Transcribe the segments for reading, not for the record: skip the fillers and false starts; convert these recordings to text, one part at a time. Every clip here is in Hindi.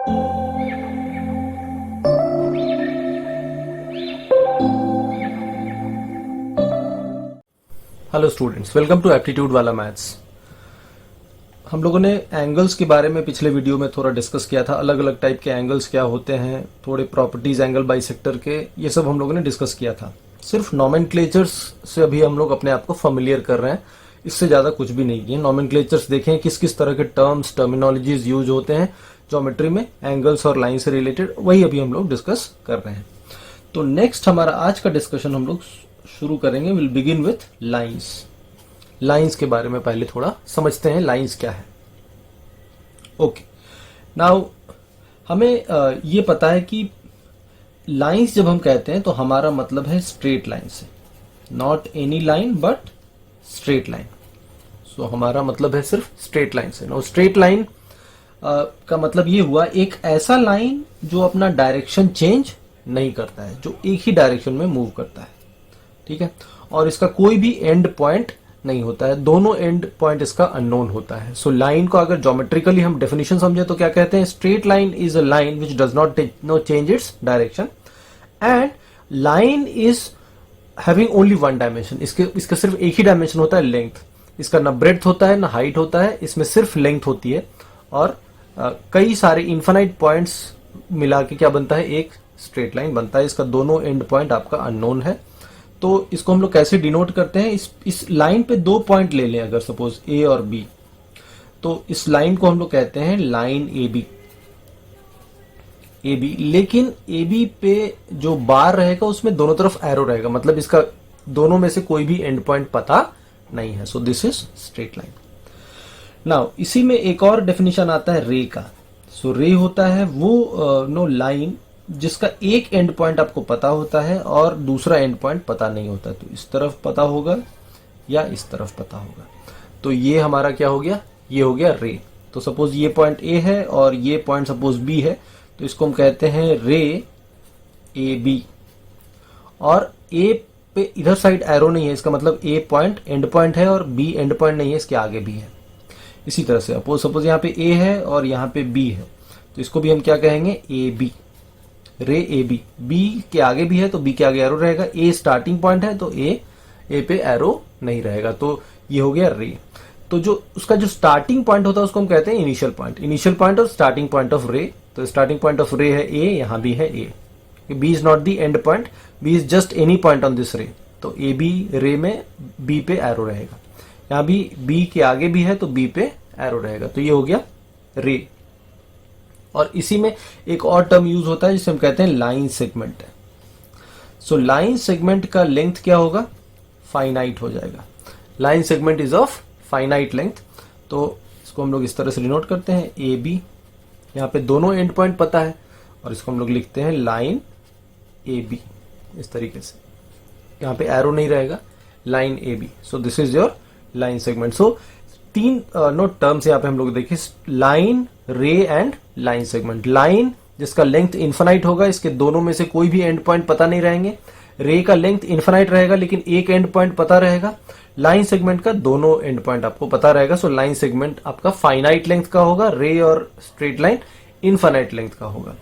Hello students, welcome to aptitude वाला मैथ्स। हम लोगों ने एंगल्स के बारे में पिछले वीडियो में थोड़ा डिस्कस किया था। अलग अलग टाइप के एंगल्स क्या होते हैं, थोड़े प्रॉपर्टीज एंगल बाइसेक्टर के, ये सब हम लोगों ने डिस्कस किया था। सिर्फ नॉमेनक्लेचर्स से अभी हम लोग अपने आप को फेमिलियर कर रहे हैं, इससे ज्यादा कुछ भी नहीं है। नॉमेनक्लेचर्स देखें किस किस तरह के टर्म्स टर्मिनोलॉजीज यूज होते हैं ज्योमेट्री में एंगल्स और लाइन से रिलेटेड, वही अभी हम लोग डिस्कस कर रहे हैं। तो नेक्स्ट हमारा आज का डिस्कशन हम लोग शुरू करेंगे। Will begin with lines. Lines के बारे में पहले थोड़ा समझते हैं, लाइंस क्या है। ओके, नाउ हमें ये पता है कि लाइंस जब हम कहते हैं तो हमारा मतलब है स्ट्रेट लाइन से, not any line but straight line. So हमारा मतलब है सिर्फ स्ट्रेट लाइन से। नो, स्ट्रेट लाइन का मतलब ये हुआ एक ऐसा लाइन जो अपना डायरेक्शन चेंज नहीं करता है, जो एक ही डायरेक्शन में मूव करता है, ठीक है, और इसका कोई भी एंड पॉइंट नहीं होता है, दोनों एंड पॉइंट इसका अननोन होता है। सो लाइन को अगर ज्योमेट्रिकली हम डेफिनेशन समझे तो क्या कहते हैं? Straight line is a line which does not change its direction and line is having only one dimension. इसका सिर्फ एक ही डायमेंशन होता है, लेंथ। इसका ना ब्रेड्थ होता है ना हाइट होता है, इसमें सिर्फ लेंथ होती है और कई सारे इन्फिनाइट पॉइंट्स मिला के क्या बनता है? एक स्ट्रेट लाइन बनता है। इसका दोनों एंड पॉइंट आपका अननोन है। तो इसको हम लोग कैसे डिनोट करते हैं? इस लाइन पे दो पॉइंट ले लें अगर सपोज ए और बी, तो इस लाइन को हम लोग कहते हैं लाइन ए बी। लेकिन ए बी पे जो बार रहेगा उसमें दोनों तरफ एरो रहेगा, मतलब इसका दोनों में से कोई भी एंड पॉइंट पता नहीं है। सो this is straight line. Now इसी में एक और डेफिनेशन आता है रे का। सो रे होता है वो लाइन जिसका एक एंड पॉइंट आपको पता होता है और दूसरा एंड पॉइंट पता नहीं होता। तो इस तरफ पता होगा या इस तरफ पता होगा, तो ये हमारा क्या हो गया? ये हो गया रे। तो सपोज ये पॉइंट ए है और ये पॉइंट सपोज बी है, तो इसको हम कहते हैं रे ए बी। और ए पे इधर साइड एरो नहीं है, इसका मतलब ए पॉइंट एंड पॉइंट है और बी एंड पॉइंट नहीं है, इसके आगे भी है। इसी तरह से सपोज यहाँ पे ए है और यहाँ पे बी है, तो इसको भी हम क्या कहेंगे? ए बी, रे ए बी। बी के आगे भी है तो बी के आगे एरो रहेगा। ए स्टार्टिंग पॉइंट है तो ए पे एरो नहीं रहेगा, तो ये हो गया रे। तो जो उसका जो स्टार्टिंग पॉइंट होता है उसको हम कहते हैं इनिशियल पॉइंट। इनिशियल पॉइंट और स्टार्टिंग पॉइंट ऑफ रे। तो स्टार्टिंग पॉइंट ऑफ रे है ए, यहां भी है A. B is not the end point, B is just any point on this ray. तो ए बी रे में बी पे एरो रहेगा। यहां भी बी के आगे भी है तो बी पे एरो रहेगा। तो ये हो गया रे। और इसी में एक और टर्म यूज होता है जिसे हम कहते हैं लाइन सेगमेंट। सो लाइन सेगमेंट का लेंथ क्या होगा? फाइनाइट हो जाएगा। Line segment is of finite length. तो इसको हम लोग इस तरह से डिनोट करते हैं ए बी। यहाँ पे दोनों एंड पॉइंट पता है और इसको हम लोग लिखते हैं लाइन ए बी इस तरीके से। यहाँ पे एरो नहीं रहेगा, line A B. So this is your line segment. So तीन टर्म्स यहाँ पे हम लोग देखें, line, ray and line segment. Line जिसका लेंथ इन्फिनाइट होगा, इसके दोनों में से कोई भी एंड पॉइंट पता नहीं रहेंगे। रे का लेंथ इन्फिनाइट रहेगा लेकिन एक एंड पॉइंट पता रहेगा। लाइन सेगमेंट का दोनों एंड पॉइंट आपको पता रहेगा। सो लाइन सेगमेंट आपका फाइनाइट लेंथ का होगा, रे और स्ट्रेट लाइन इनफाइनाइट लेंथ का होगा।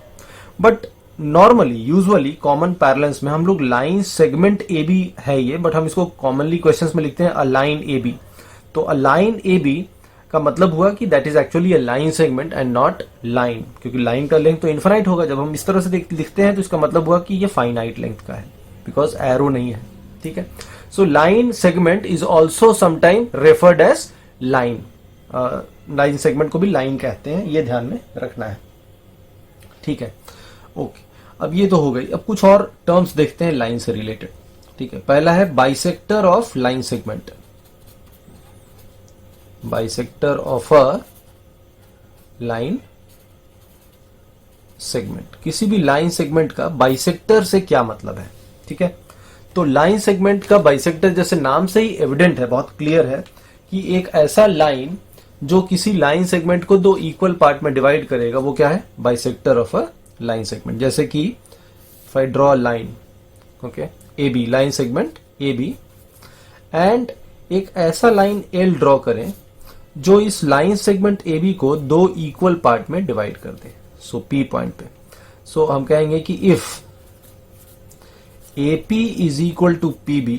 But normally usually common parallels में हम लोग लाइन सेगमेंट ए बी है ये, बट हम इसको कॉमनली क्वेश्चंस में लिखते हैं अ लाइन ए बी। तो अ लाइन ए बी का मतलब हुआ कि that is actually a line segment and not line, क्योंकि लाइन का लेंथ तो इनफाइनाइट होगा। जब हम इस तरह से लिखते हैं तो इसका मतलब हुआ कि ये फाइनाइट लेंथ का है, बिकॉज एरो नहीं है, ठीक है। So line segment is also sometime referred as line. Line segment को भी लाइन कहते हैं, ये ध्यान में रखना है, ठीक है। ओके, अब ये तो हो गई। अब कुछ और टर्म्स देखते हैं लाइन से रिलेटेड, ठीक है। पहला है bisector of line segment. Bisector of a line segment, किसी भी लाइन सेगमेंट का बाइसेक्टर से क्या मतलब है, ठीक है। तो लाइन सेगमेंट का बाइसेक्टर जैसे नाम से ही एविडेंट है, बहुत क्लियर है कि एक ऐसा लाइन जो किसी लाइन सेगमेंट को दो इक्वल पार्ट में डिवाइड करेगा, वो क्या है? Bisector of a line segment. जैसे कि if I draw line, okay, A B, line segment A B, and एक ऐसा लाइन एल ड्रॉ करें जो इस लाइन सेगमेंट ए बी को दो इक्वल पार्ट में डिवाइड कर दे। सो P पॉइंट पे, सो हम कहेंगे कि if AP is equal to PB,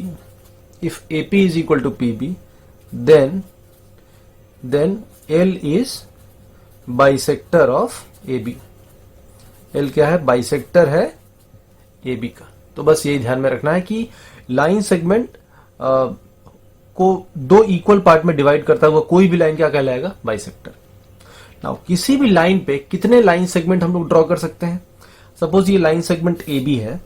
if AP is equal to PB, then L is bisector of AB. L क्या है? बाइसेक्टर है AB का। तो बस यही ध्यान में रखना है कि लाइन सेगमेंट को दो इक्वल पार्ट में डिवाइड करता हुआ कोई भी लाइन क्या कहलाएगा? बाइसेक्टर। नाउ किसी भी लाइन पे कितने लाइन सेगमेंट हम लोग ड्रॉ कर सकते हैं? सपोज ये लाइन सेगमेंट AB है,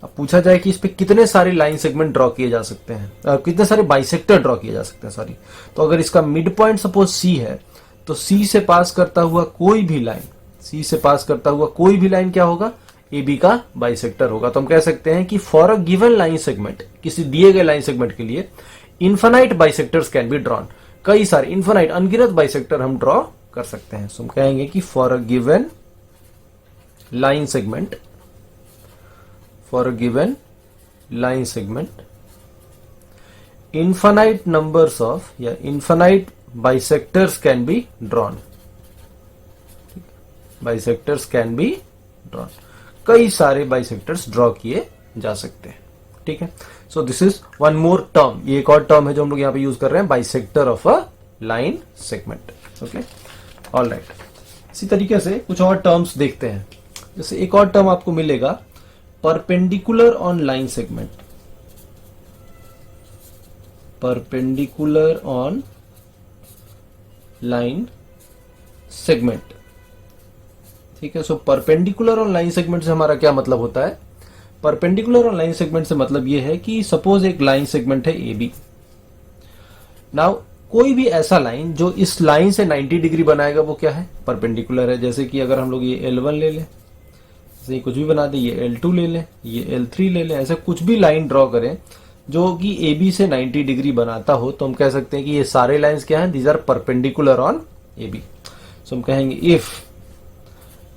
अब पूछा जाए कि इस पे कितने सारे लाइन सेगमेंट ड्रॉ किए जा सकते हैं, कितने सारे बाइसेक्टर ड्रॉ किए जा सकते हैं, सॉरी। तो अगर इसका मिड पॉइंट सपोज C है, तो C से पास करता हुआ कोई भी लाइन, C से पास करता हुआ कोई भी लाइन क्या होगा? AB का बाइसेक्टर होगा। तो हम कह सकते हैं कि for a given line segment, किसी दिए गए लाइन सेगमेंट के लिए infinite bisectors can be drawn, कई सारे इन्फिनाइट अनगिनत बाइसेक्टर हम ड्रॉ कर सकते हैं। सो हम कहेंगे कि for a given line segment, for a given line segment, infinite numbers of या infinite bisectors can be drawn, bisectors can be drawn, कई सारे bisectors ड्रॉ किए जा सकते हैं। ठीक है, सो this is one more term, ये एक और टर्म है जो हम लोग यहां पे यूज कर रहे हैं, bisector of a line segment. Okay, all right. इसी तरीके से कुछ और टर्म्स देखते हैं। जैसे एक और टर्म आपको मिलेगा, perpendicular on line segment, perpendicular on line segment. ठीक है, so perpendicular on line segment से हमारा क्या मतलब होता है? परपेंडिकुलर ऑन लाइन सेगमेंट से मतलब यह है कि सपोज एक लाइन सेगमेंट है AB। नाउ कोई भी ऐसा लाइन जो इस लाइन से 90 डिग्री बनाएगा वो क्या है? परपेंडिकुलर है। जैसे कि अगर हम लोग ये L1 ले लें, जैसे कुछ भी बना दे, ये L2 ले लें, ये L3 ले लें, ऐसा कुछ भी लाइन ड्रॉ करें जो कि AB से 90 डिग्री बनाता हो, तो हम कह सकते हैं कि ये सारे लाइंस क्या हैं? These are perpendicular on AB। So हम कहेंगे if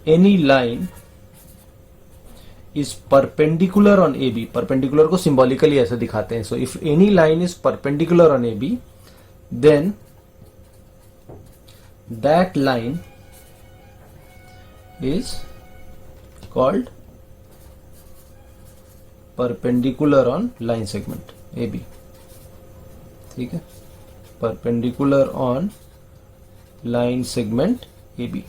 any line is perpendicular on AB, perpendicular को सिंबॉलिकली ऐसे दिखाते हैं। So if any line is perpendicular on AB, then that line is called perpendicular on line segment AB। ठीक है, perpendicular on line segment AB।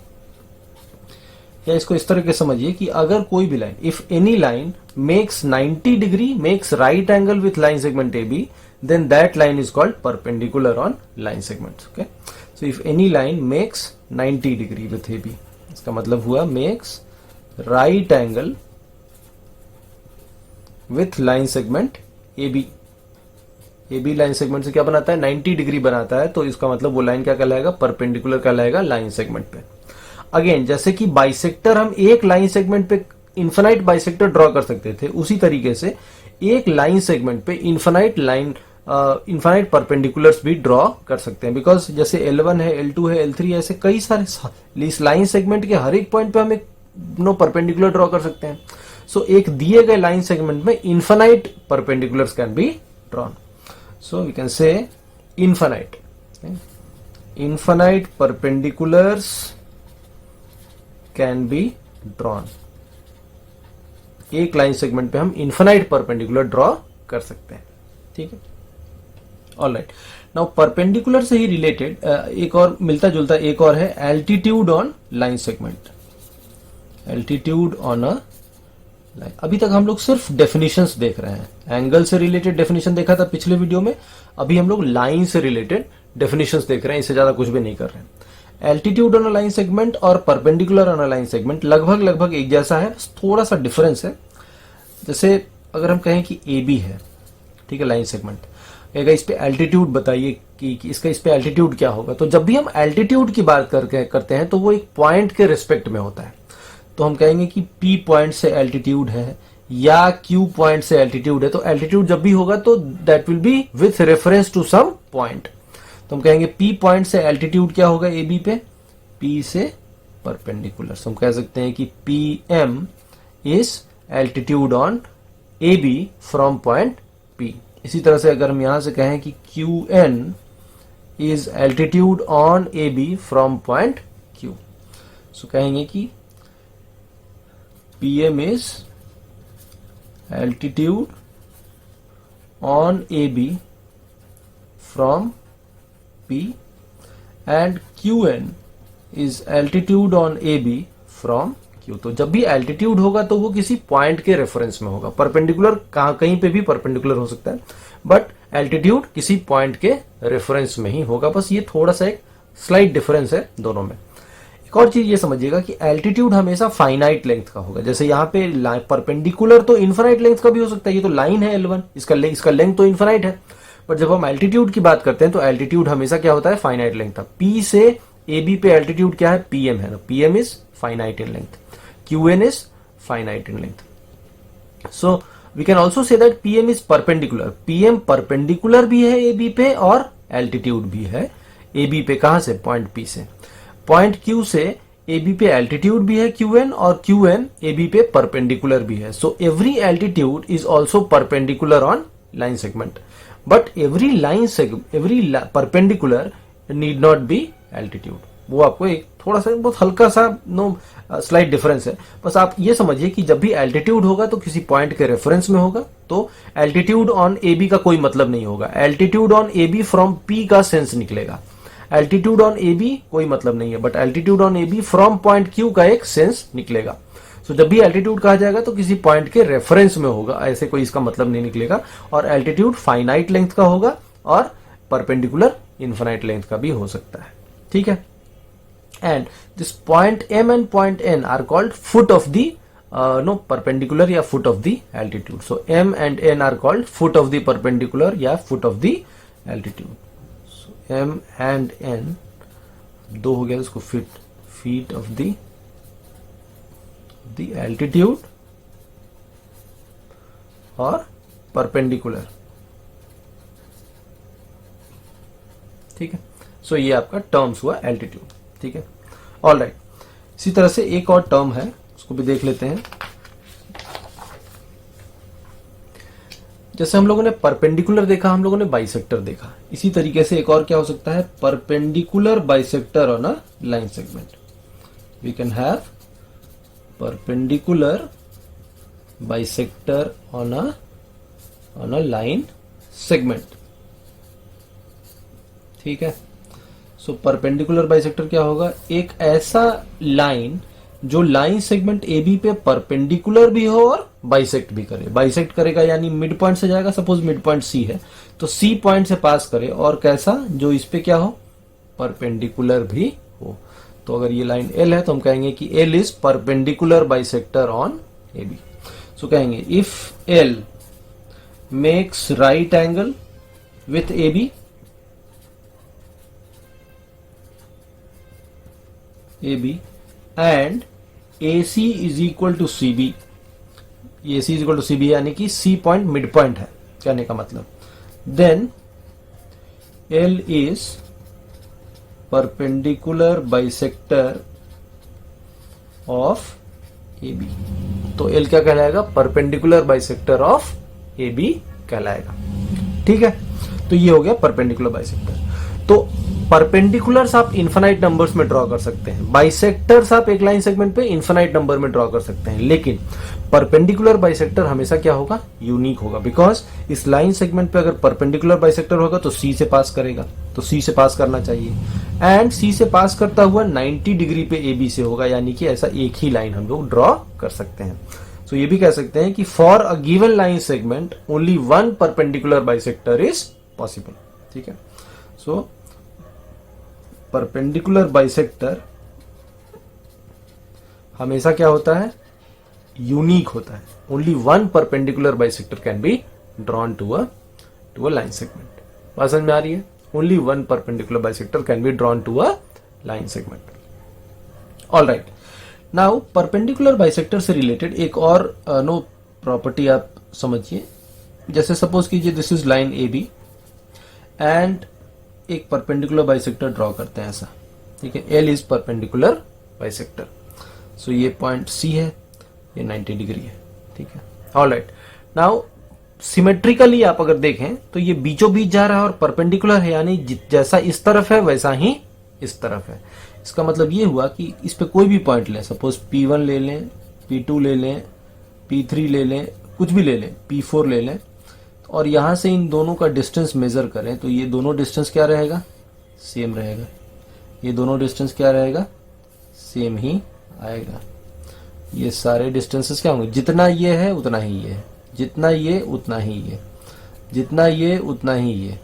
या इसको इस तरह के समझिए कि अगर कोई भी line, if any line makes 90 degree, makes right angle with line segment AB, then that line is called perpendicular on line segments। okay, so if any line makes 90 degree with AB, इसका मतलब हुआ makes right angle with line segment AB। AB line segment से क्या बनाता है? 90 डिग्री बनाता है। तो इसका मतलब वो लाइन क्या कहलाएगा? परपेंडिकुलर कहलाएगा लाइन सेगमेंट पे। अगेन, जैसे कि बाइसेक्टर हम एक लाइन सेगमेंट पे इन्फिनाइट बाइसेक्टर ड्रॉ कर सकते थे, उसी तरीके से एक लाइन सेगमेंट पे इन्फिनाइट परपेंडिकुलर्स भी ड्रॉ कर सकते हैं। बिकॉज जैसे L1 है, L2 है, L3 है, ऐसे कई सारे इस लाइन सेगमेंट के हर एक पॉइंट पे हम एक परपेंडिकुलर ड्रॉ कर सकते हैं। सो एक दिए गए लाइन सेगमेंट में infinite perpendiculars can be drawn. So we can say infinite perpendiculars can be drawn. एक लाइन सेगमेंट पे हम इन्फिनाइट परपेंडिकुलर ड्रॉ कर सकते हैं। ठीक है, ऑलराइट। नाउ परपेंडिकुलर से ही रिलेटेड एक और मिलता जुलता एक और है, altitude on line segment. Altitude on a line. अभी तक हम लोग सिर्फ डेफिनेशंस देख रहे हैं। एंगल से रिलेटेड डेफिनेशन देखा था पिछले वीडियो में, अभी हम लोग लाइन से रिलेटेड डेफिनेशंस देख रहे हैं, इससे ज्यादा कुछ भी नहीं कर रहे हैं। Altitude on a line segment और perpendicular on a line segment लगभग एक जैसा है, थोड़ा सा डिफरेंस है। जैसे अगर हम कहें कि AB है, ठीक है, लाइन सेगमेंट, अगर इस पे एल्टीट्यूड बताइए कि इसका इस पे एल्टीट्यूड क्या होगा। तो जब भी हम एल्टीट्यूड की बात करते हैं तो वो एक पॉइंट के रिस्पेक्ट में होता है। तो हम कहेंगे कि P पॉइंट से एल्टीट्यूड है या Q पॉइंट से एल्टीट्यूड है। तो एल्टीट्यूड जब भी होगा तो that will be with reference to some point. तो हम कहेंगे P पॉइंट से एल्टीट्यूड क्या होगा AB पे? P से परपेंडिकुलर। हम कह सकते हैं कि PM is altitude on AB from point P। इसी तरह से अगर हम यहां से कहें कि QN is altitude on AB from point Q। सो कहेंगे कि PM is altitude on AB from P and QN is altitude on AB from Q। तो जब भी एल्टीट्यूड होगा तो वो किसी पॉइंट के रेफरेंस में होगा। परपेंडिकुलर कहीं पे भी परपेंडिकुलर हो सकता है, बट एल्टीट्यूड किसी पॉइंट के रेफरेंस में ही होगा। बस ये थोड़ा सा एक स्लाइट डिफरेंस है दोनों में। एक और चीज ये समझिएगा कि एल्टीट्यूड हमेशा फाइनाइट लेंथ का होगा। जैसे यहाँ पे परपेंडिकुलर तो इनफाइनाइट लेंथ का भी हो सकता है, ये तो लाइन है L1, इसका लेंथ तो इनफाइनाइट है। पर जब हम एल्टीट्यूड की बात करते हैं तो एल्टीट्यूड हमेशा क्या होता है, फाइनाइट लेंथ था। P से AB पे एल्टीट्यूड क्या है, PM है ना। PM is finite in length, QN is finite in length. So we can also say that PM is perpendicular. PM perpendicular भी है AB पे और एल्टीट्यूड भी है AB पे। कहां से, पॉइंट P से। पॉइंट Q से AB पे एल्टीट्यूड भी है QN, और QN AB पे परपेंडिकुलर भी है। So every altitude is also perpendicular on line segment, but every perpendicular need not be altitude. वो आपको एक थोड़ा सा बहुत हल्का सा स्लाइट डिफरेंस है। बस आप ये समझिए कि जब भी एल्टीट्यूड होगा तो किसी पॉइंट के रेफरेंस में होगा, तो एल्टीट्यूड ऑन AB का कोई मतलब नहीं होगा। Altitude on AB from P का सेंस निकलेगा। एल्टीट्यूड ऑन AB कोई मतलब नहीं है, but altitude on AB from point Q का एक सेंस निकलेगा। सो जब भी एल्टीट्यूड कहा जाएगा तो किसी पॉइंट के रेफरेंस में होगा, ऐसे कोई इसका मतलब नहीं निकलेगा। और एल्टीट्यूड फाइनाइट लेंथ का होगा और परपेंडिकुलर इनफाइनाइट लेंथ का भी हो सकता है, ठीक है। And this point M and point N are called foot of the perpendicular या foot of the altitude. So M and N are called foot of the perpendicular या foot of the altitude. M and N दो हो गया उसको फीट ऑफ द एल्टीट्यूड और परपेंडिकुलर, ठीक है। सो ये आपका टर्म्स हुआ एल्टीट्यूड, ठीक है। ऑल राइट, इसी तरह से एक और टर्म है, उसको भी देख लेते हैं। जैसे हम लोगों ने परपेंडिकुलर देखा, हम लोगों ने बाइसेक्टर देखा, इसी तरीके से एक और क्या हो सकता है, perpendicular bisector on a line segment. We can have perpendicular bisector on a line segment, ठीक है। सो परपेंडिकुलर बाइसेक्टर क्या होगा, एक ऐसा लाइन जो लाइन सेगमेंट AB पे परपेंडिकुलर भी हो और बाइसेक्ट भी करे। बाइसेक्ट करेगा यानी मिड पॉइंट से जाएगा, सपोज मिड पॉइंट C है तो C पॉइंट से पास करे, और कैसा, जो इस पे क्या हो, परपेंडिकुलर भी हो। तो अगर ये लाइन L है तो हम कहेंगे कि L is perpendicular bisector on AB। So कहेंगे if L makes right angle with AB and AC is equal to CB, AC is equal to CB यानी कि C पॉइंट मिड पॉइंट है कहने का मतलब, then L is perpendicular bisector of AB। तो L क्या कहलाएगा, परपेंडिकुलर बाइसेक्टर ऑफ AB कहलाएगा, ठीक है। तो ये हो गया परपेंडिकुलर बाइसेक्टर। तो परपेंडिकुलर्स आप इन्फिनाइट नंबर्स में ड्रॉ कर सकते हैं, बाइसेक्टर्स आप एक लाइन सेगमेंट पे इन्फिनाइट नंबर में ड्रॉ कर सकते हैं, लेकिन परपेंडिकुलर बाइसेक्टर हमेशा क्या होगा, यूनिक होगा। बिकॉज इस लाइन सेगमेंट पे अगर परपेंडिकुलर बाइसेक्टर होगा तो C से पास करेगा, तो C से पास करना चाहिए, एंड C से पास करता हुआ 90 डिग्री पे AB से होगा, यानी कि ऐसा एक ही लाइन हम लोग ड्रॉ कर सकते हैं। सो ये भी कह सकते हैं कि for a given line segment only one perpendicular bisector is possible, ठीक है। सो परपेंडिकुलर बाइसेक्टर हमेशा क्या होता है, यूनिक होता है। Only one perpendicular bisector can be drawn to a line segment. बात समझ में आ रही है, only one perpendicular bisector can be drawn to a line segment. All right, now perpendicular bisector से रिलेटेड एक और प्रॉपर्टी आप समझिए। जैसे सपोज कीजिए this is line AB and एक परपेंडिकुलर बाइसेक्टर ड्रॉ करते हैं ऐसा, ठीक है। L is perpendicular bisector, so ये पॉइंट C है, ये 90 डिग्री है, ठीक है। ऑलराइट, नाउ सिमेट्रिकली आप अगर देखें तो ये बीचों बीच जा रहा है और परपेंडिकुलर है, यानी जैसा इस तरफ है वैसा ही इस तरफ है। इसका मतलब ये हुआ कि इस पे कोई भी पॉइंट लें, सपोज P1 ले लें, P2 ले लें, P3 ले लें, कुछ भी ले लें, P4 ले लें, और यहां से इन दोनों का डिस्टेंस मेजर करें तो ये दोनों डिस्टेंस क्या रहेगा, सेम रहेगा। ये दोनों डिस्टेंस क्या रहेगा, सेम ही आएगा। ये सारे डिस्टेंसेस क्या होंगे, जितना ये है उतना ही ये है, जितना ये उतना ही ये, जितना ये उतना ही ये,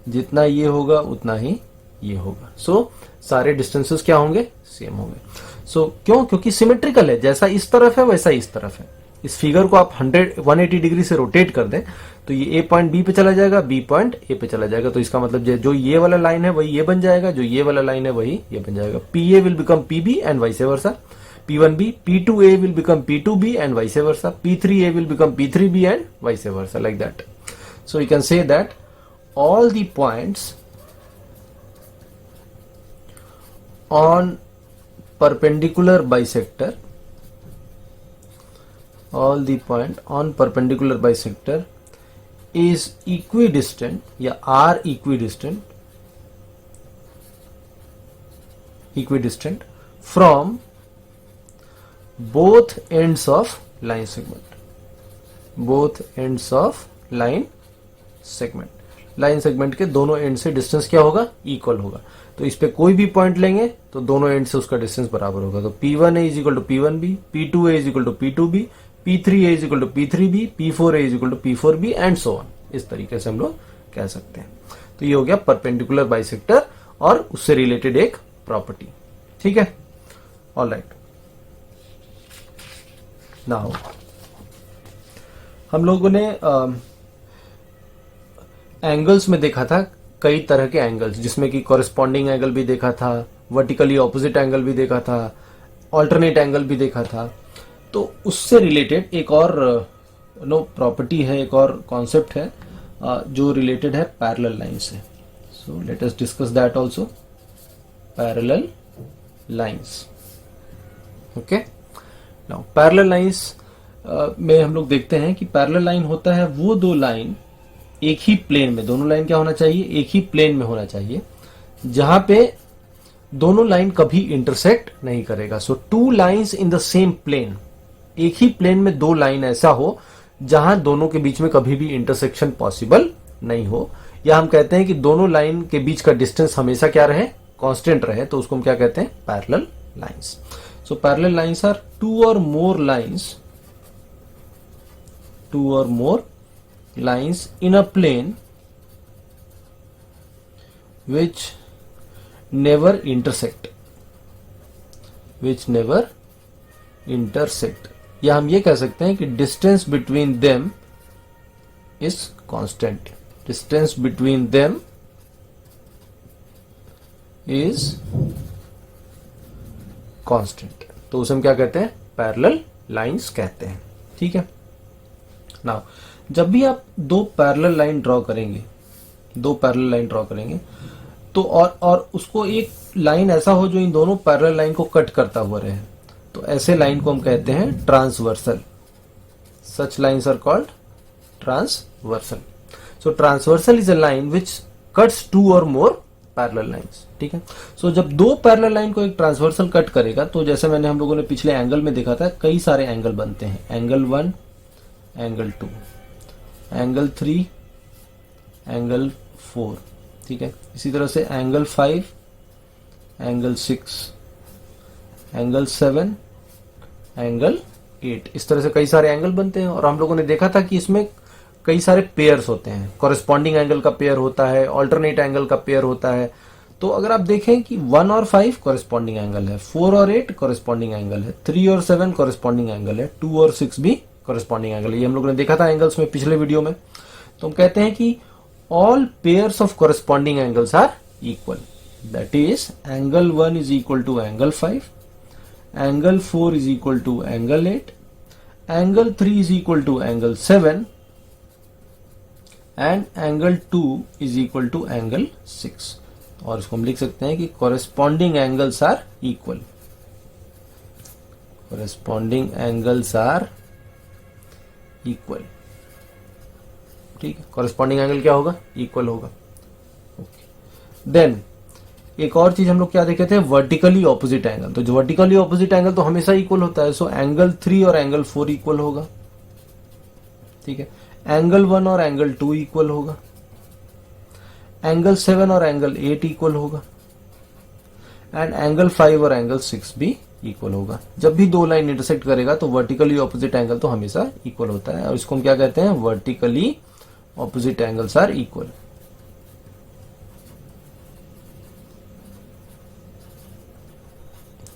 जितना ये होगा उतना ही ये होगा। सो सारे डिस्टेंसेस क्या होंगे, सेम होंगे। सो क्यों, क्योंकि सिमेट्रिकल है, जैसा इस तरफ है वैसा इस तरफ है। इस फिगर को आप 180 डिग्री से रोटेट कर दें तो ये ए पॉइंट बी पे चला जाएगा, बी पॉइंट ए पे चला जाएगा। तो इसका मतलब जो ये वाला लाइन है वही ये बन जाएगा, जो ये वाला लाइन है वही ये बन जाएगा। P A will become P B and vice versa, P1B, P2A will become P2B and vice versa, P3A will become P3B and vice versa, like that. So you can say that all the points on perpendicular bisector, all the point on perpendicular bisector is equidistant या are equidistant from both ends of line segment, both ends of line segment। Line segment के दोनों एंड से डिस्टेंस क्या होगा, इक्वल होगा। तो इस पे कोई भी पॉइंट लेंगे तो दोनों एंड से उसका डिस्टेंस बराबर होगा। तो P1A is equal to P1B, P2A is equal to P2B, P3A is equal to P3B, P4A is equal to P4B and so on. इस तरीके से हम लोग कह सकते हैं। तो ये हो गया परपेंडिकुलर बाइसेक्टर और उससे रिलेटेड एक प्रॉपर्टी। ठीक है, ऑल राइट। नाउ हम लोगों ने एंगल्स में देखा था कई तरह के एंगल्स, जिसमें कि कॉरेस्पॉन्डिंग एंगल भी देखा था, वर्टिकली ऑपोजिट एंगल भी देखा था, ऑल्टरनेट एंगल भी देखा था। तो उससे रिलेटेड एक और प्रॉपर्टी है, एक और कॉन्सेप्ट है जो रिलेटेड है पैरेलल लाइन से। So let us discuss that also, parallel lines. Okay, now parallel lines में हम लोग देखते हैं कि पैरेलल लाइन होता है वो दो लाइन एक ही प्लेन में, दोनों लाइन क्या होना चाहिए, एक ही प्लेन में होना चाहिए, जहां पे दोनों लाइन कभी इंटरसेक्ट नहीं करेगा। So two lines in the same plane, एक ही प्लेन में दो लाइन ऐसा हो जहां दोनों के बीच में कभी भी इंटरसेक्शन पॉसिबल नहीं हो, या हम कहते हैं कि दोनों लाइन के बीच का डिस्टेंस हमेशा क्या रहे, कांस्टेंट रहे, तो उसको हम क्या कहते हैं, parallel lines. So parallel lines are two or more lines, two or more lines in a plane which never intersect, या हम ये कह सकते हैं कि distance between them is constant, distance between them is constant। तो उसे हम क्या कहते हैं, पैरेलल लाइंस कहते हैं। ठीक है, नाउ जब भी आप दो पैरेलल लाइन ड्रॉ करेंगे, तो और उसको एक लाइन ऐसा हो जो इन दोनों पैरेलल लाइन को कट करता हुआ रहे, तो ऐसे लाइन को हम कहते हैं transversal. Such lines are called transversal. So transversal is a line which cuts two or more parallel lines. ठीक है, सो जब दो पैरेलल लाइन को एक ट्रांसवर्सल कट करेगा, तो जैसे मैंने हम लोगों ने पिछले एंगल में देखा था, कई सारे एंगल बनते हैं, एंगल 1, एंगल 2, एंगल 3, एंगल 4। ठीक है, इसी तरह से एंगल 5, एंगल 6, एंगल 7, एंगल 8, इस तरह से कई सारे एंगल बनते हैं। और हम लोगों ने देखा था कि इसमें कई सारे पेयर्स होते हैं, कॉरेस्पॉन्डिंग एंगल का पेयर होता है, ऑल्टरनेट एंगल का पेयर होता है। तो अगर आप देखें कि 1 और 5 कॉरेस्पॉन्डिंग एंगल है, 4 और 8 कॉरेस्पॉन्डिंग एंगल है, 3 और 7 कॉरेस्पॉन्डिंग एंगल है, 2 और 6 भी कॉरेस्पॉन्डिंग एंगल है। ये हम लोगों ने देखा था एंगल्स में पिछले वीडियो में। तो हम कहते हैं कि all pairs of corresponding angles are equal, that is angle 1 is equal to angle 5, angle 4 is equal to angle 8, angle 3 is equal to angle 7 and angle 2 is equal to angle 6। और इसको हम लिख सकते हैं कि corresponding angles are equal, corresponding angles are equal. ठीक है, कॉरेस्पॉन्डिंग एंगल क्या होगा, इक्वल होगा। ओके, देन एक और चीज हम लोग क्या देखे थे, वर्टिकली ऑपोजिट एंगल। तो जो वर्टिकली ऑपोजिट एंगल तो हमेशा इक्वल होता है, सो एंगल 3 और एंगल 4 इक्वल होगा, ठीक है। एंगल 1 और एंगल 2 इक्वल होगा, एंगल 7 और एंगल 8 इक्वल होगा, एंड एंगल 5 और एंगल 6 भी इक्वल होगा। जब भी दो लाइन इंटरसेक्ट करेगा तो वर्टिकली ऑपोजिट एंगल तो हमेशा इक्वल होता है, और इसको हम क्या कहते हैं, vertically opposite angles are equal.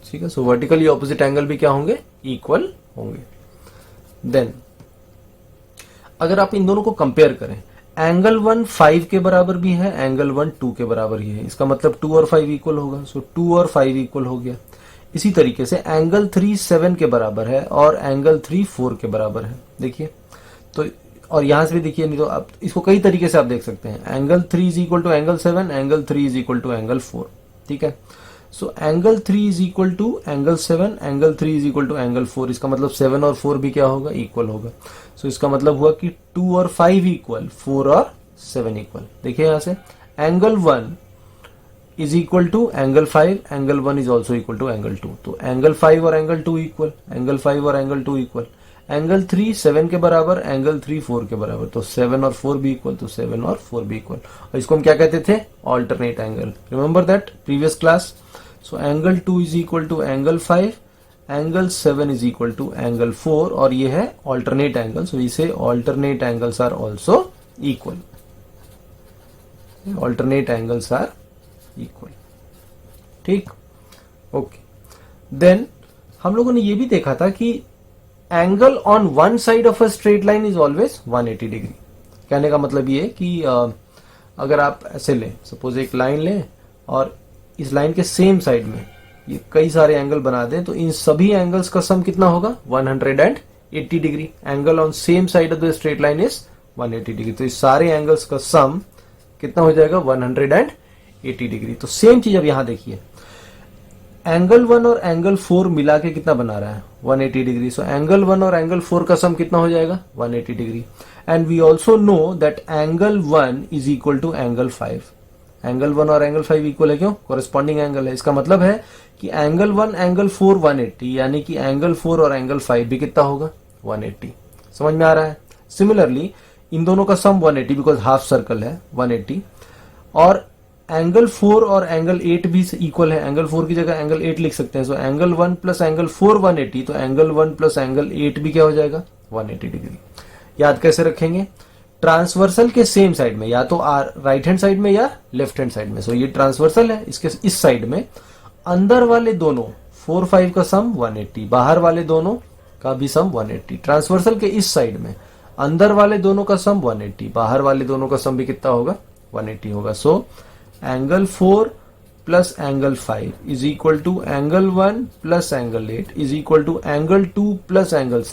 ठीक है, सो वर्टिकली ऑपोजिट एंगल भी क्या होंगे, इक्वल होंगे। देन अगर आप इन दोनों को कंपेयर करें, एंगल 1 5 के बराबर भी है, एंगल 1 2 के बराबर ही है, इसका मतलब 2 और 5 इक्वल होगा, सो 2 और 5 इक्वल हो गया। इसी तरीके से एंगल 3 7 के बराबर है और एंगल 3 4 के बराबर है, देखिए। तो और यहां से भी देखिए, नहीं तो आप इसको कई तरीके से आप देख सकते हैं, angle 3 is equal to angle 7, angle 3 is equal to angle 4, ठीक है। So angle 3 is equal to angle 7, angle 3 is equal to angle 4, इसका मतलब 7 और 4 भी क्या होगा, इक्वल होगा। सो इसका मतलब हुआ कि 2 और 5 इक्वल, 4 और 7 इक्वल। देखिए यहां से angle 1 is equal to angle 5, angle 1 is also equal to angle 2, तो एंगल 5 और एंगल 2 इक्वल, एंगल 5 और एंगल 2 इक्वल। एंगल 3 7 के बराबर, एंगल 3 4 के बराबर, तो 7 और 4 भी इक्वल, तो 7 और 4 भी इक्वल। और इसको हम क्या कहते थे, alternate angle, remember that previous class. So angle 2 is equal to angle 5, angle 7 is equal to angle 4, और ये है ऑल्टरनेट एंगल, सो इसे alternate angles are also equal, alternate angles are equal, ठीक, ओके। देन हम लोगों ने ये भी देखा था कि angle on one side of a straight line is always 180 degree. कहने का मतलब ये कि अगर आप ऐसे लें, सपोज एक लाइन लें और इस लाइन के सेम साइड में ये कई सारे एंगल बना दें, तो इन सभी एंगल्स का सम कितना होगा, 180 degree. Angle on same side of the straight line is 180 degree, तो इस सारे एंगल्स का सम कितना हो जाएगा, 180 डिग्री। तो सेम चीज अब यहां देखिए, एंगल 1 और एंगल 4 मिला के कितना बना रहा है, 180 डिग्री। सो एंगल 1 और एंगल 4 का सम कितना हो जाएगा, 180 degree. And we also know that angle 1 is equal to angle 5। Angle 1 और एंगल 5 इक्वल है, क्यों, कोरेस्पॉन्डिंग एंगल है। इसका मतलब है कि एंगल 1 एंगल 4 180, यानी कि एंगल 4 और एंगल 5 भी कितना होगा, 180। समझ में आ रहा है। सिमिलरली इन दोनों का सम 180, बिकॉज हाफ सर्कल है 180, और एंगल 4 और एंगल 8 भी इक्वल है। एंगल 4 की जगह एंगल 8 लिख सकते हैं। सो एंगल 1 प्लस एंगल 4 180, तो एंगल 1 प्लस एंगल 8 भी क्या हो जाएगा, 180 डिग्री। याद कैसे रखेंगे, ट्रांसवर्सल के सेम साइड में, या तो राइट हैंड साइड में या लेफ्ट हैंड साइड में। सो ये ट्रांसवर्सल है, इसके इस साइड में अंदर वाले दोनों 4 5 का सम 180, बाहर वाले दोनों का भी सम 180। ट्रांसवर्सल के इस साइड में अंदर वाले दोनों का सम 180, बाहर वाले दोनों का सम भी कितना होगा, 180 होगा। So angle 4 plus angle 5 is equal to angle 1 plus angle 8 is equal to angle 2 plus angle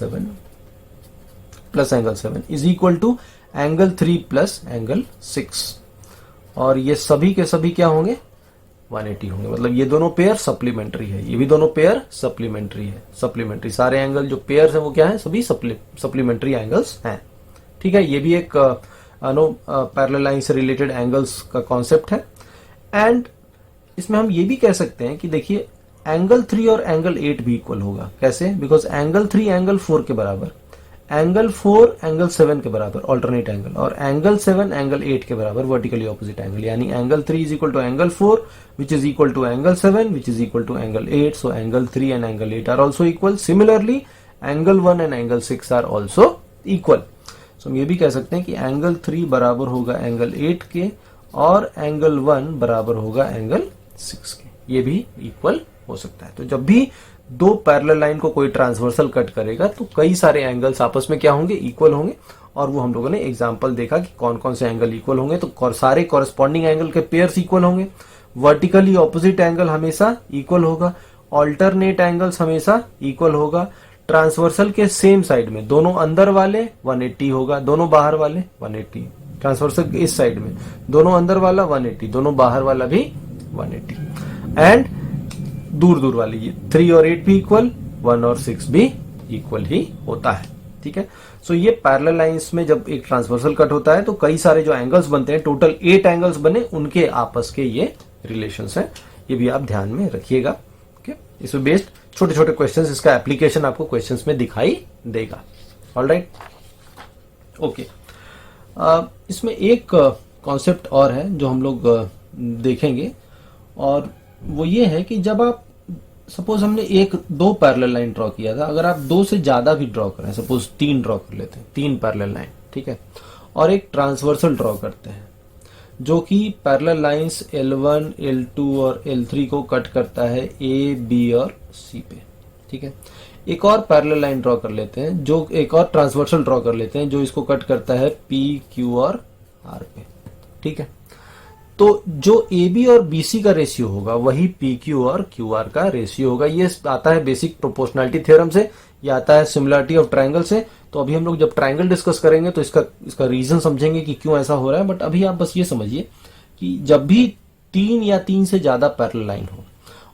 7 is equal to angle 3 plus angle 6, और ये सभी के सभी क्या होंगे, 180 होंगे। मतलब ये दोनों पेयर सप्लीमेंट्री है, ये भी दोनों पेयर सप्लीमेंट्री है। सप्लीमेंट्री सारे एंगल जो पेयर है वो क्या है, सभी सप्लीमेंट्री एंगल्स हैं, ठीक है। ये भी एक पैरेलल लाइन से रिलेटेड एंगल्स का कॉन्सेप्ट है। एंड इसमें हम ये भी कह सकते हैं कि देखिए एंगल 3 और एंगल 8 भी इक्वल होगा। कैसे, बिकॉज एंगल 3 एंगल 4 के बराबर, एंगल 4 एंगल 7 के बराबर ऑल्टरनेट एंगल, और एंगल 7 एंगल 8 के बराबर वर्टिकली ऑपोजिट एंगल। यानी angle 3 is equal to angle 4 which is equal to angle 7 which is equal to angle 8। So angle 3 and angle 8 are also equal. Similarly angle 1 and angle 6 are also equal. So हम ये भी कह सकते हैं कि एंगल 3 बराबर होगा एंगल 8 के, और एंगल 1 बराबर होगा एंगल 6 के। ये भी इक्वल हो सकता है। तो जब भी दो पैरेलल लाइन को कोई ट्रांसवर्सल कट करेगा तो कई सारे एंगल्स आपस में क्या होंगे, इक्वल होंगे। और वो हम लोगों ने एग्जांपल देखा कि कौन कौन से एंगल इक्वल होंगे। तो सारे कॉरेस्पॉन्डिंग एंगल के पेयर्स इक्वल होंगे, वर्टिकली ऑपोजिट एंगल हमेशा इक्वल होगा, ऑल्टरनेट एंगल्स हमेशा इक्वल होगा, ट्रांसवर्सल के सेम साइड में दोनों अंदर वाले 180 होगा, दोनों बाहर वाले 180। ट्रांसवर्सल के इस साइड में दोनों अंदर वाला 180, दोनों बाहर वाला भी 180। एंड दूर दूर वाली ये 3 और 8 भी इक्वल, 1 और 6 भी इक्वल ही होता है, ठीक है। सो ये पैरेलल लाइंस में जब एक ट्रांसवर्सल कट होता है तो कई सारे जो एंगल्स बनते हैं, टोटल 8 एंगल्स बने, उनके आपस के ये रिलेशंस हैं, ये भी आप ध्यान में रखिएगा। ओके, इसमें बेस्ड छोटे छोटे क्वेश्चंस, इसका एप्लीकेशन आपको क्वेश्चंस में दिखाई देगा। Alright, okay. इसमें एक कॉन्सेप्ट और है जो हम लोग देखेंगे, और वो ये है कि जब आप सपोज हमने दो पैरेलल लाइन ड्रॉ किया था, अगर आप दो से ज्यादा भी ड्रॉ करें, सपोज 3 ड्रॉ कर लेते हैं, 3 पैरेलल लाइन, ठीक है, और एक ट्रांसवर्सल ड्रॉ करते हैं जो कि पैरेलल लाइंस L1, L2 और L3 को कट करता है A, B और C पे, ठीक है। एक और पैरेलल लाइन ड्रॉ कर लेते हैं, जो एक और ट्रांसवर्सल ड्रॉ कर लेते हैं जो इसको कट करता है P, Q और R पे, ठीक है। तो जो AB और BC का रेशियो होगा वही PQ और QR का रेशियो होगा। ये आता है बेसिक प्रोपोर्शनैलिटी थ्योरम से, ये आता है सिमिलरिटी ऑफ ट्रायंगल से। तो अभी हम लोग जब ट्रायंगल डिस्कस करेंगे तो इसका रीजन समझेंगे कि क्यों ऐसा हो रहा है। बट अभी आप बस ये समझिए कि जब भी 3 या 3 से ज्यादा पैरेलल लाइन हो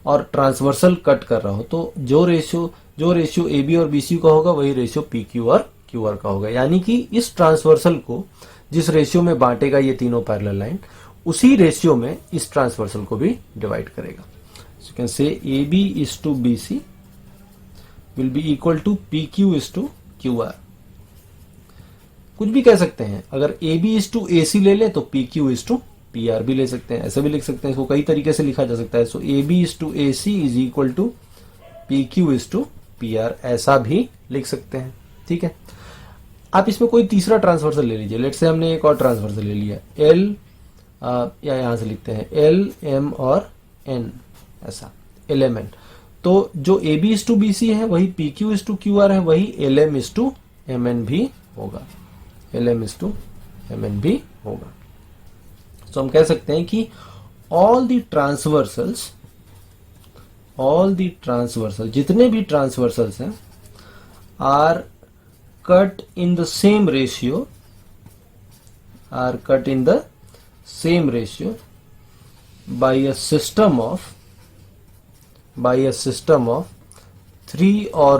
और ट्रांसवर्सल कट कर रहा हो, तो जो रेशियो AB और BC का होगा वही रेशियो PQ और QR का होगा। यानी कि इस ट्रांसवर्सल को जिस रेशियो में बांटेगा ये तीनों पैरेलल लाइन, उसी रेशियो में इस ट्रांसवर्सल को भी डिवाइड करेगा। So you can say AB is to BC will be equal to PQ is to QR। कुछ भी कह सकते हैं, अगर AB is to AC ले ले तो PQ is to PR भी ले सकते हैं, ऐसे भी लिख सकते हैं, इसको कई तरीके से लिखा जा सकता है। सो AB is to AC is equal to PQ is to PR, ऐसा भी लिख सकते हैं, ठीक है। आप इसमें कोई तीसरा ट्रांसवर्सल ले लीजिए, लेट से हमने एक और ट्रांसवर्सल ले लिया L, या यहां से लिखते हैं L, M और N, ऐसा LMN। तो जो AB is to BC है वही PQ is to QR है, वही LM is to MN भी होगा, LM is to MN भी होगा। तो हम कह सकते हैं कि all the transversals, जितने भी ट्रांसवर्सल्स हैं, are cut in the same ratio by a system of 3 or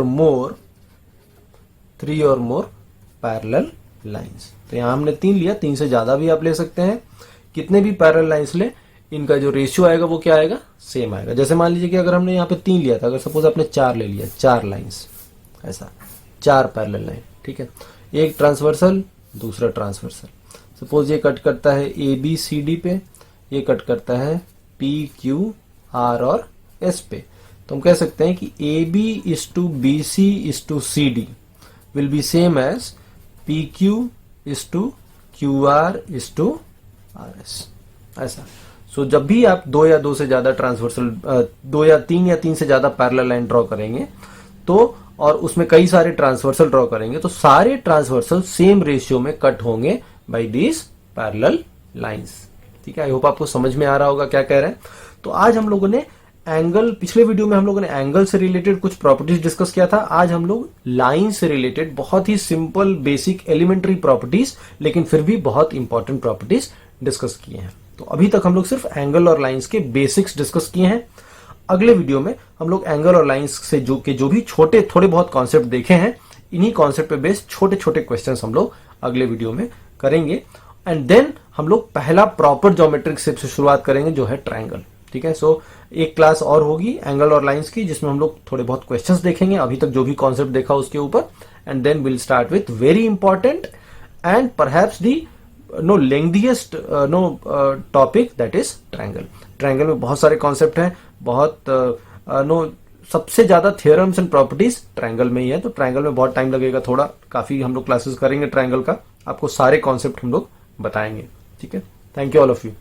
more parallel lines. तो यहां हमने 3 लिया, 3 से ज्यादा भी आप ले सकते हैं। कितने भी पैरेलल लाइंस ले, इनका जो रेशियो आएगा वो क्या आएगा, सेम आएगा। जैसे मान लीजिए कि अगर हमने यहाँ पे 3 लिया था, अगर सपोज आपने 4 ले लिया, 4 लाइंस, ऐसा 4 पैरेलल लाइन, ठीक है, एक ट्रांसवर्सल दूसरा ट्रांसवर्सल। सपोज ये कट करता है ABCD पे, ये कट करता है PQR और S पे। तो हम कह सकते हैं कि AB is to BC is to CD will be same as PQ is to QR is to RS, ऐसा। सो जब भी आप 2 या 2 से ज्यादा ट्रांसवर्सल 2 या 3 से ज्यादा पैरेलल लाइन ड्रॉ करेंगे, तो और उसमें कई सारे ट्रांसवर्सल ड्रॉ करेंगे, तो सारे ट्रांसवर्सल सेम रेशियो में कट होंगे बाय दीज पैरेलल लाइंस, ठीक है। आई होप आपको समझ में आ रहा होगा क्या कह रहे हैं। तो आज हम लोगों ने पिछले वीडियो में हम लोगों ने एंगल से रिलेटेड कुछ प्रॉपर्टीज डिस्कस किया था। आज हम लोग लाइन से रिलेटेड बहुत ही सिंपल बेसिक एलिमेंट्री प्रॉपर्टीज, लेकिन फिर भी बहुत इंपॉर्टेंट प्रॉपर्टीज डिस्कस किए हैं। तो अभी तक हम लोग सिर्फ एंगल और लाइंस के बेसिक्स डिस्कस किए हैं। अगले वीडियो में हम लोग एंगल और लाइंस से जो भी थोड़े बहुत कॉन्सेप्ट देखे हैं, इन्हीं कॉन्सेप्ट पे बेस्ड छोटे छोटे क्वेश्चंस हम लोग अगले वीडियो में करेंगे। एंड देन हम लोग पहला प्रॉपर ज्योमेट्रिक शेप से शुरुआत करेंगे जो है ट्रायंगल, ठीक है। सो एक क्लास और होगी एंगल और लाइंस की, जिसमें हम लोग थोड़े बहुत क्वेश्चंस देखेंगे, अभी तक जो भी कॉन्सेप्ट देखा उसके ऊपर, and then will start with very important and perhaps the lengthiest topic, that is triangle. Triangle में बहुत सारे कॉन्सेप्ट हैं, सबसे ज्यादा थ्योरम्स एंड प्रॉपर्टीज ट्रायंगल में ही है। तो ट्रायंगल में बहुत टाइम लगेगा, थोड़ा काफी हम लोग क्लासेस करेंगे ट्रायंगल का, आपको सारे कॉन्सेप्ट हम लोग बताएंगे, ठीक है। Thank you all of you.